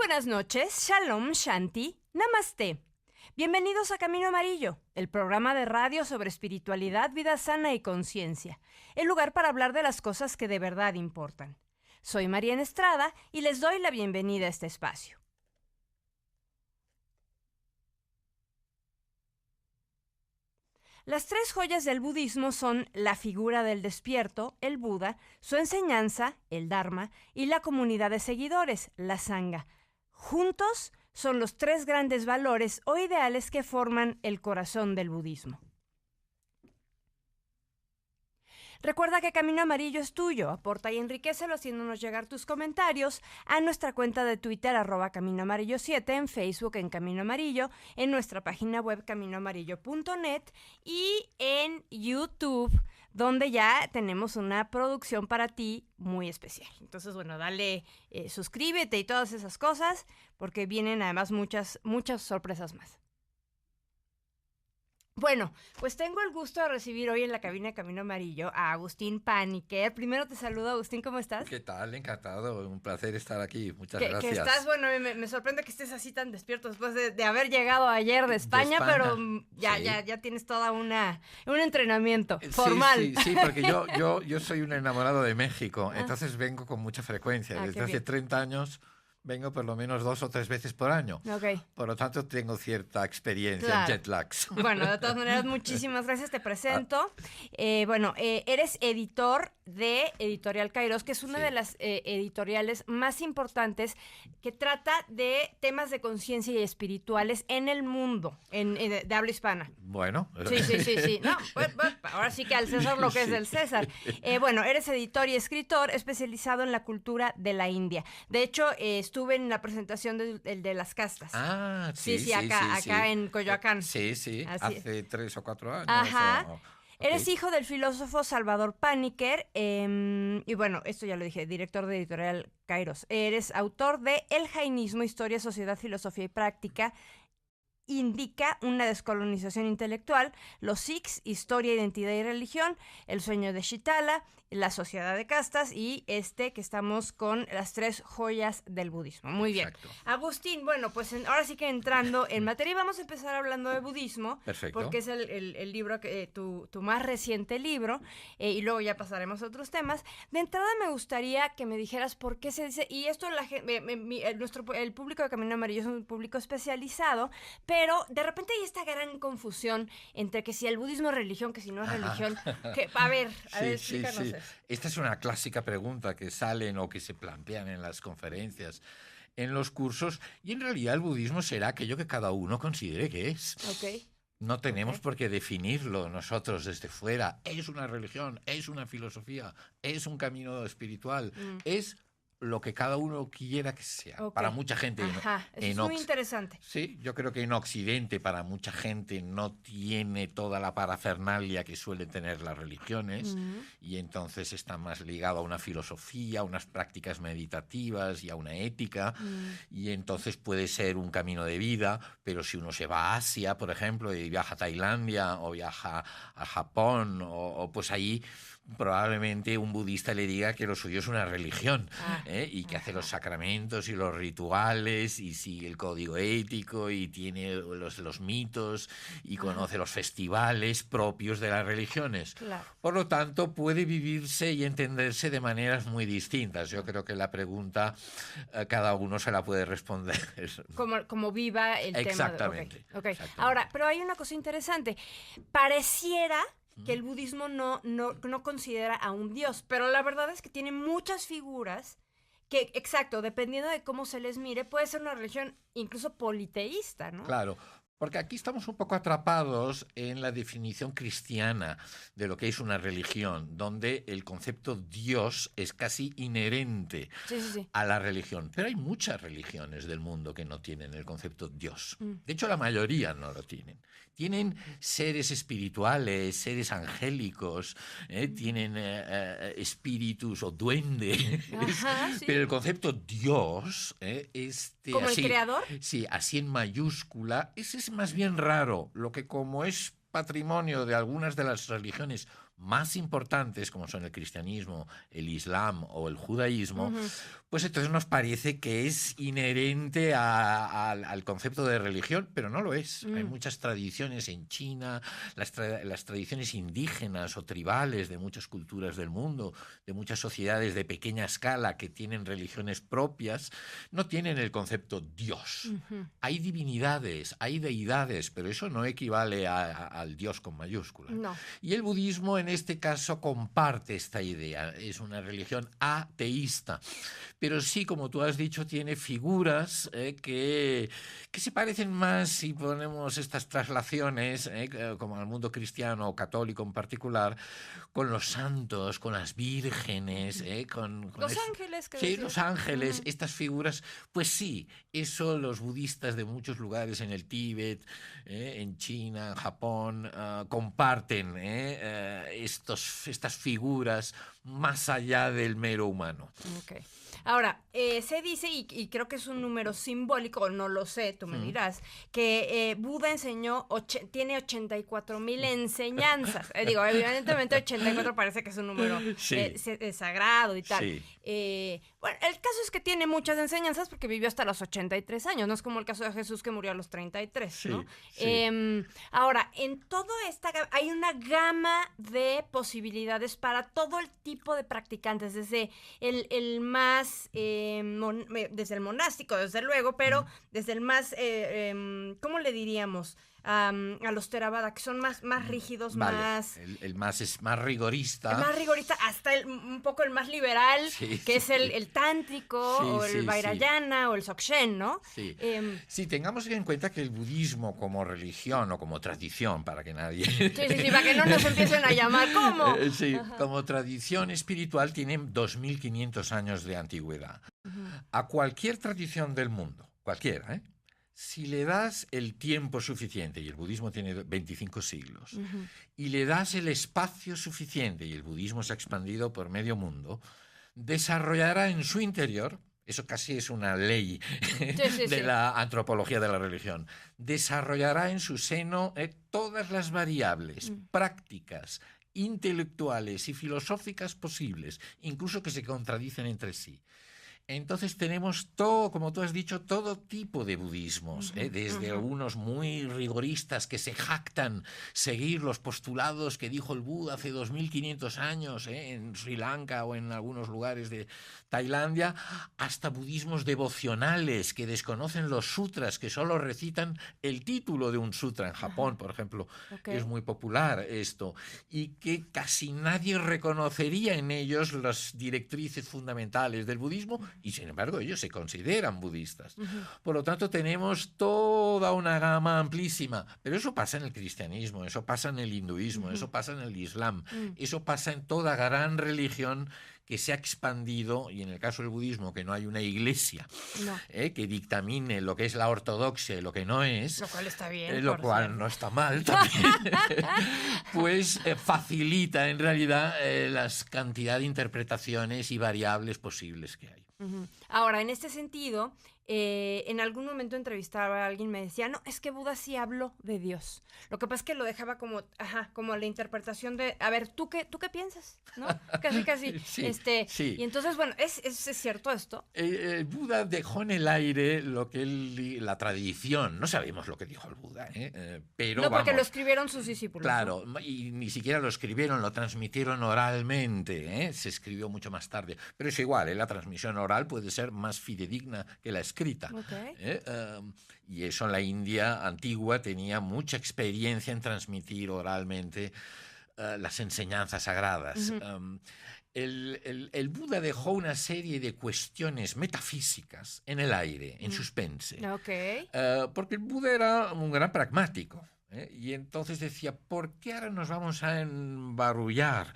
buenas noches, Shalom, Shanti, Namaste. Bienvenidos a Camino Amarillo, el programa de radio sobre espiritualidad, vida sana y conciencia, el lugar para hablar de las cosas que de verdad importan. Soy Mariana Estrada y les doy la bienvenida a este espacio. Las tres joyas del budismo son la figura del despierto, el Buda, su enseñanza, el Dharma, y la comunidad de seguidores, la Sangha. Juntos son los tres grandes valores o ideales que forman el corazón del budismo. Recuerda que Camino Amarillo es tuyo. Aporta y enriquecelo haciéndonos llegar tus comentarios a nuestra cuenta de Twitter @CaminoAmarillo7, en Facebook en Camino Amarillo, en nuestra página web caminoamarillo.net y en YouTube, donde ya tenemos una producción para ti muy especial. Entonces, bueno, dale, suscríbete y todas esas cosas, porque vienen además muchas sorpresas más. Bueno, pues tengo el gusto de recibir hoy en la cabina de Camino Amarillo a Agustín Paniker. Primero te saludo, Agustín, ¿cómo estás? ¿Qué tal? Encantado, un placer estar aquí, muchas gracias. Que estás, bueno, me sorprende que estés así tan despierto después de haber llegado ayer de España, pero ya tienes toda un entrenamiento formal. Sí, porque yo soy un enamorado de México, entonces vengo con mucha frecuencia, desde hace 30 años. Vengo por lo menos 2 o 3 veces por año. Okay. Por lo tanto, tengo cierta experiencia en jet lags. Bueno, de todas maneras, muchísimas gracias. Te presento. Eres editor de Editorial Kairos, que es una de las editoriales más importantes que trata de temas de conciencia y espirituales en el mundo, de habla hispana. Bueno. Sí. No, ahora sí que al César lo que es del César. Eres editor y escritor especializado en la cultura de la India. De hecho, estuve en la presentación de las castas. Ah, sí, acá en Coyoacán. Sí, hace 3 o 4 años. Ajá. Eres hijo del filósofo Salvador Paniker, y bueno, esto ya lo dije, director de Editorial Kairos. Eres autor de El Jainismo, Historia, Sociedad, Filosofía y Práctica. Indica una descolonización intelectual, los Sikhs, Historia, Identidad y Religión, El sueño de Shitala, La sociedad de castas y que estamos con las tres joyas del budismo. Muy bien. Exacto. Agustín, bueno, pues ahora sí que entrando en materia, vamos a empezar hablando de budismo. Perfecto. Porque es el libro, tu más reciente libro, y luego ya pasaremos a otros temas. De entrada me gustaría que me dijeras por qué se dice, y esto el público de Camino Amarillo es un público especializado, pero de repente hay esta gran confusión entre que si el budismo es religión, que si no es religión. A ver, explícanos eso. Esta es una clásica pregunta que salen o que se plantean en las conferencias, en los cursos, y en realidad el budismo será aquello que cada uno considere que es. Okay. No tenemos por qué definirlo nosotros desde fuera. Es una religión, es una filosofía, es un camino espiritual, es lo que cada uno quiera que sea. Okay. Para mucha gente. Ajá, eso es muy interesante. Sí, yo creo que en Occidente para mucha gente no tiene toda la parafernalia que suelen tener las religiones, y entonces está más ligado a una filosofía, a unas prácticas meditativas y a una ética, y entonces puede ser un camino de vida, pero si uno se va a Asia, por ejemplo, y viaja a Tailandia o viaja a Japón, o pues ahí probablemente un budista le diga que lo suyo es una religión, y que hace los sacramentos y los rituales y sigue el código ético y tiene los mitos y conoce los festivales propios de las religiones. Claro. Por lo tanto, puede vivirse y entenderse de maneras muy distintas. Yo creo que la pregunta cada uno se la puede responder. Como viva el tema. Exactamente. Okay. Ahora, pero hay una cosa interesante. Pareciera que el budismo no considera a un dios, pero la verdad es que tiene muchas figuras que, exacto, dependiendo de cómo se les mire, puede ser una religión incluso politeísta, ¿no? Claro. Porque aquí estamos un poco atrapados en la definición cristiana de lo que es una religión, donde el concepto Dios es casi inherente a la religión. Pero hay muchas religiones del mundo que no tienen el concepto Dios. De hecho, la mayoría no lo tienen. Tienen seres espirituales, seres angélicos, tienen espíritus o duendes. Pero el concepto Dios, ¿como el creador? Sí, así en mayúscula, ese es más bien raro. Lo que como es patrimonio de algunas de las religiones más importantes, como son el cristianismo, el islam o el judaísmo, pues entonces nos parece que es inherente al concepto de religión, pero no lo es. Hay muchas tradiciones en China, las tradiciones indígenas o tribales de muchas culturas del mundo, de muchas sociedades de pequeña escala que tienen religiones propias, no tienen el concepto Dios. Hay divinidades, hay deidades, pero eso no equivale al Dios con mayúscula. No. Y el budismo en este caso comparte esta idea. Es una religión ateísta, pero sí, como tú has dicho, tiene figuras que se parecen más, si ponemos estas traslaciones, como al mundo cristiano o católico en particular, con los santos, con las vírgenes, con los ángeles. Sí, los ángeles, estas figuras, pues sí, eso los budistas de muchos lugares en el Tíbet, en China, en Japón, comparten estas figuras más allá del mero humano. Okay. Ahora, se dice, y creo que es un número simbólico, no lo sé, tú me dirás, que Buda enseñó, tiene 84,000 enseñanzas. Digo, evidentemente 84 parece que es un número sagrado y tal. Sí. Bueno, el caso es que tiene muchas enseñanzas porque vivió hasta los 83 años, no es como el caso de Jesús que murió a los 33, ¿no? Sí. Ahora, en todo esta hay una gama de posibilidades para todo el tipo de practicantes, desde el más, desde el monástico, desde luego, pero desde el más, ¿cómo le diríamos? A los Theravada, que son más rígidos, vale. más... El más es más rigorista. El más rigorista, hasta un poco el más liberal, que es el tántrico, o el Vairayana, o el Dzogchen, ¿no? Sí. Sí, tengamos en cuenta que el budismo como religión o como tradición, para que nadie... Sí, para que no nos empiecen a llamar, ¿cómo? Como tradición espiritual tiene 2.500 años de antigüedad. A cualquier tradición del mundo, cualquiera, si le das el tiempo suficiente, y el budismo tiene 25 siglos, y le das el espacio suficiente, y el budismo se ha expandido por medio mundo, desarrollará en su interior, eso casi es una ley de la antropología de la religión, desarrollará en su seno todas las variables prácticas, intelectuales y filosóficas posibles, incluso que se contradicen entre sí. Entonces tenemos todo, como tú has dicho, todo tipo de budismos, desde algunos muy rigoristas que se jactan seguir los postulados que dijo el Buda hace 2.500 años en Sri Lanka o en algunos lugares de Tailandia, hasta budismos devocionales que desconocen los sutras, que solo recitan el título de un sutra. En Japón, por ejemplo, es muy popular esto, y que casi nadie reconocería en ellos las directrices fundamentales del budismo, y sin embargo ellos se consideran budistas. Por lo tanto, tenemos toda una gama amplísima, pero eso pasa en el cristianismo, eso pasa en el hinduismo, eso pasa en el islam, eso pasa en toda gran religión que se ha expandido, y en el caso del budismo, que no hay una iglesia que dictamine lo que es la ortodoxia y lo que no es, lo cual está bien, lo cual no está mal también, pues facilita en realidad la cantidad de interpretaciones y variables posibles que hay. Ahora, en este sentido, en algún momento entrevistaba a alguien, me decía, no, es que Buda sí habló de Dios. Lo que pasa es que lo dejaba como la interpretación de, a ver, ¿tú qué piensas? ¿No? Casi. Y entonces, bueno, ¿es cierto esto? Buda dejó en el aire lo que la tradición, no sabemos lo que dijo el Buda, pero no, porque lo escribieron sus discípulos. Claro, ¿no? Y ni siquiera lo escribieron, lo transmitieron oralmente, se escribió mucho más tarde. Pero es igual, la transmisión oral puede ser más fidedigna que la escrita. Y eso en la India antigua tenía mucha experiencia en transmitir oralmente las enseñanzas sagradas. El Buda dejó una serie de cuestiones metafísicas en el aire, en suspense. Porque el Buda era un gran pragmático. Y entonces decía, ¿por qué ahora nos vamos a embarullar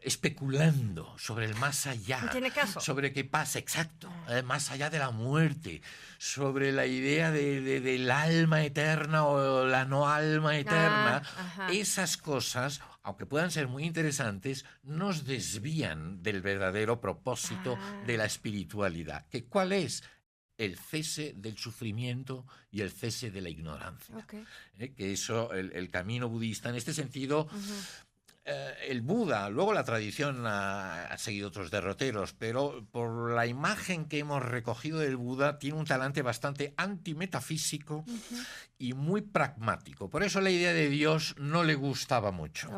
especulando sobre el más allá? No tiene caso. Sobre qué pasa, exacto, más allá de la muerte, sobre la idea del alma eterna o la no alma eterna. Esas cosas, aunque puedan ser muy interesantes, nos desvían del verdadero propósito de la espiritualidad. ¿Cuál es? el cese del sufrimiento y el cese de la ignorancia. Okay. Que eso, el camino budista, en este sentido, el Buda, luego la tradición ha seguido otros derroteros, pero por la imagen que hemos recogido del Buda, tiene un talante bastante antimetafísico y muy pragmático. Por eso la idea de Dios no le gustaba mucho.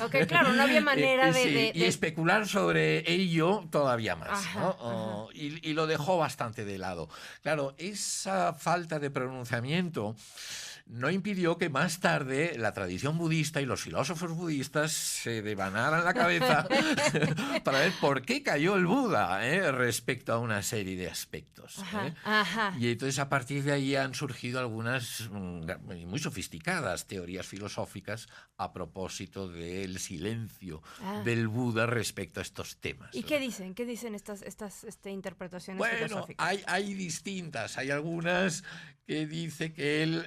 Okay, claro, no había manera y especular sobre ello todavía más. Ajá, ¿no? Y lo dejó bastante de lado. Claro, esa falta de pronunciamiento no impidió que más tarde la tradición budista y los filósofos budistas se devanaran la cabeza para ver por qué cayó el Buda respecto a una serie de aspectos. Y entonces a partir de ahí han surgido algunas muy sofisticadas teorías filosóficas a propósito del silencio del Buda respecto a estos temas. ¿Y qué dicen? ¿Qué dicen estas interpretaciones filosóficas? Hay distintas. Hay algunas que dice que él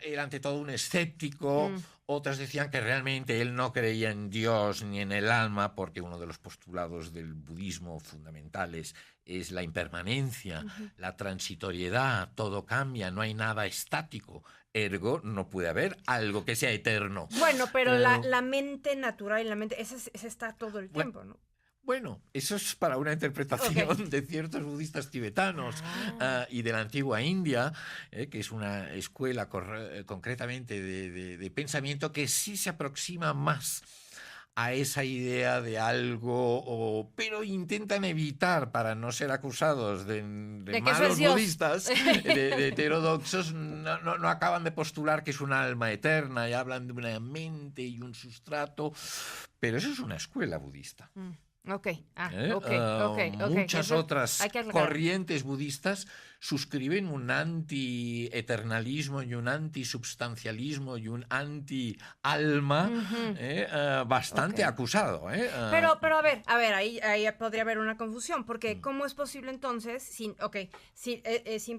era ante todo un escéptico, otras decían que realmente él no creía en Dios ni en el alma, porque uno de los postulados del budismo fundamentales es la impermanencia, la transitoriedad, todo cambia, no hay nada estático, ergo no puede haber algo que sea eterno. Bueno, pero la mente natural y la mente, esa está todo el tiempo, ¿no? Bueno, eso es para una interpretación de ciertos budistas tibetanos y de la antigua India, que es una escuela concretamente de pensamiento que sí se aproxima más a esa idea de algo, pero intentan evitar, para no ser acusados de malos budistas, de heterodoxos, no acaban de postular que es un alma eterna y hablan de una mente y un sustrato, pero eso es una escuela budista. Muchas otras corrientes budistas suscriben un anti-eternalismo y un anti-substancialismo y un anti-alma bastante acusado. Pero a ver, ahí podría haber una confusión, porque ¿cómo es posible entonces, si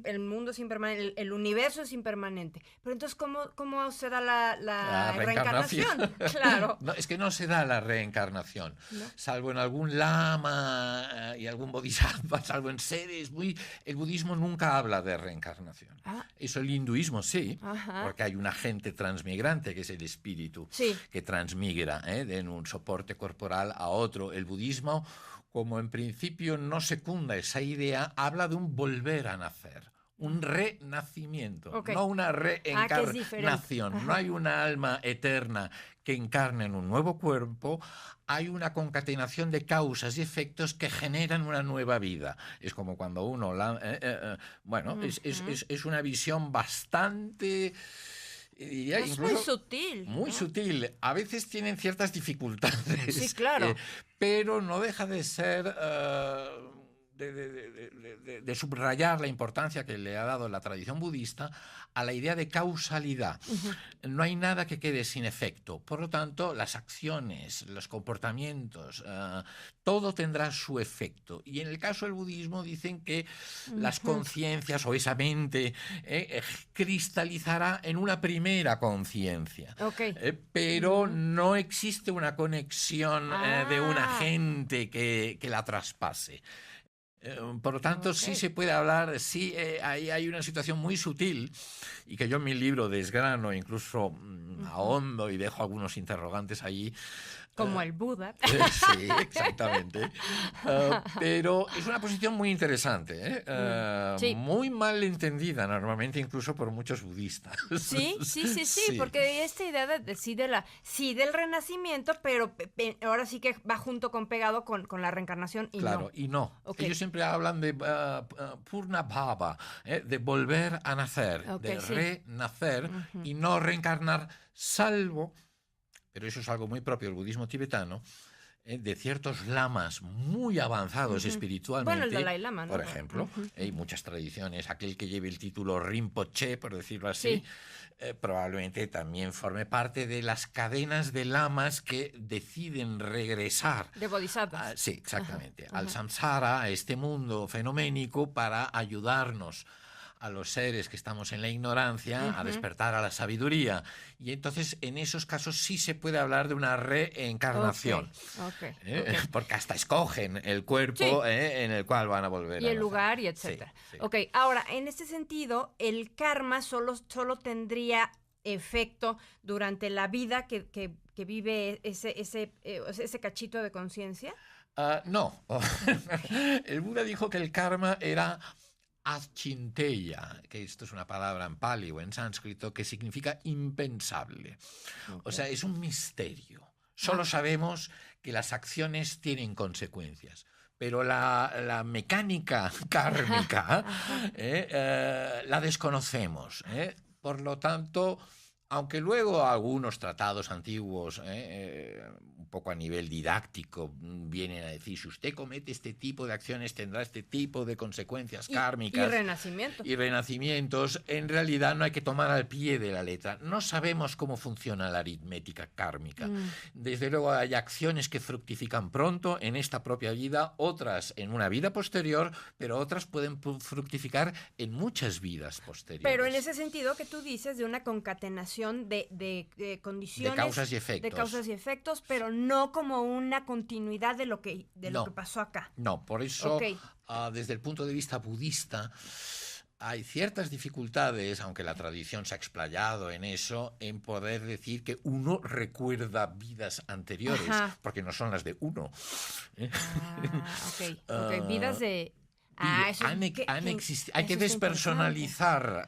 el mundo es impermanente, el universo es impermanente, pero entonces ¿cómo se da la reencarnación? Claro. No, es que no se da la reencarnación, ¿no? Salvo en algún lama y algún bodhisattva, salvo en seres el budismo nunca habla de reencarnación. Eso el hinduismo sí, porque hay un agente transmigrante que es el espíritu, que transmigra de un soporte corporal a otro. El budismo, como en principio no secunda esa idea, habla de un volver a nacer. Un renacimiento, no una reencarnación. No hay una alma eterna que encarne en un nuevo cuerpo, hay una concatenación de causas y efectos que generan una nueva vida. Es como cuando uno... es una visión bastante... diría, es muy sutil. Muy sutil. A veces tienen ciertas dificultades. Sí, claro. Pero no deja de ser... De subrayar la importancia que le ha dado la tradición budista a la idea de causalidad. No hay nada que quede sin efecto. Por lo tanto, las acciones, los comportamientos, todo tendrá su efecto. Y en el caso del budismo dicen que las conciencias o esa mente cristalizará en una primera conciencia. Pero no existe una conexión de un agente que la traspase. Por lo tanto, sí se puede hablar, hay una situación muy sutil y que yo en mi libro desgrano, incluso ahondo y dejo algunos interrogantes allí. Como el Buda. Sí, exactamente. Pero es una posición muy interesante, muy mal entendida normalmente incluso por muchos budistas. Sí, porque esta idea del renacimiento, pero ahora sí que va pegado con la reencarnación y claro, y no. Ellos siempre hablan de Purna Bhava, de volver a nacer, de renacer y no reencarnar, salvo... Pero eso es algo muy propio del budismo tibetano, de ciertos lamas muy avanzados espiritualmente. Bueno, el Dalai Lama, ¿no? Por ejemplo, hay muchas tradiciones. Aquel que lleve el título Rinpoche, por decirlo así, probablemente también forme parte de las cadenas de lamas que deciden regresar. De bodhisattvas. Sí, exactamente. Al samsara, a este mundo fenoménico, para ayudarnos a los seres que estamos en la ignorancia a despertar a la sabiduría. Y entonces en esos casos sí se puede hablar de una reencarnación. Okay. Porque hasta escogen el cuerpo en el cual van a volver. Y el lugar y etcétera. Sí. Ok, ahora, en este sentido, el karma solo tendría efecto durante la vida que vive ese cachito de conciencia. No. El Buda dijo que el karma era achintya, que esto es una palabra en pali o en sánscrito que significa impensable. O sea, es un misterio. Solo sabemos que las acciones tienen consecuencias, pero la mecánica kármica la desconocemos. Por lo tanto, aunque luego algunos tratados antiguos, un poco a nivel didáctico, vienen a decir, si usted comete este tipo de acciones tendrá este tipo de consecuencias kármicas. Y renacimientos. Y renacimientos, en realidad no hay que tomar al pie de la letra. No sabemos cómo funciona la aritmética kármica. Desde luego hay acciones que fructifican pronto en esta propia vida, otras en una vida posterior, pero otras pueden fructificar en muchas vidas posteriores. Pero en ese sentido que tú dices de una concatenación de condiciones. De causas y efectos. De causas y efectos, pero no como una continuidad de lo que pasó acá. No, por eso, desde el punto de vista budista, hay ciertas dificultades, aunque la tradición se ha explayado en eso, en poder decir que uno recuerda vidas anteriores, porque no son las de uno. Vidas de... hay que despersonalizar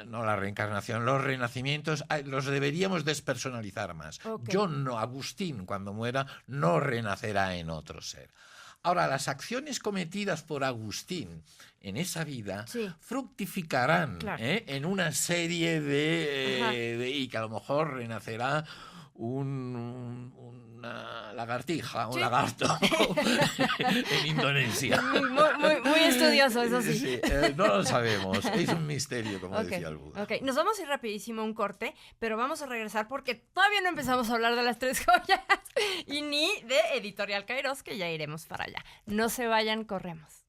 la reencarnación, los renacimientos, los deberíamos despersonalizar más. Agustín, cuando muera, no renacerá en otro ser. Ahora, las acciones cometidas por Agustín en esa vida fructificarán en una serie y que a lo mejor renacerá una lagartija, un lagarto en Indonesia. Muy estudioso, eso sí. No lo sabemos, es un misterio, como decía el Buda. Nos vamos a ir rapidísimo a un corte, pero vamos a regresar porque todavía no empezamos a hablar de las 3 joyas y ni de Editorial Kairos, que ya iremos para allá. No se vayan, corremos.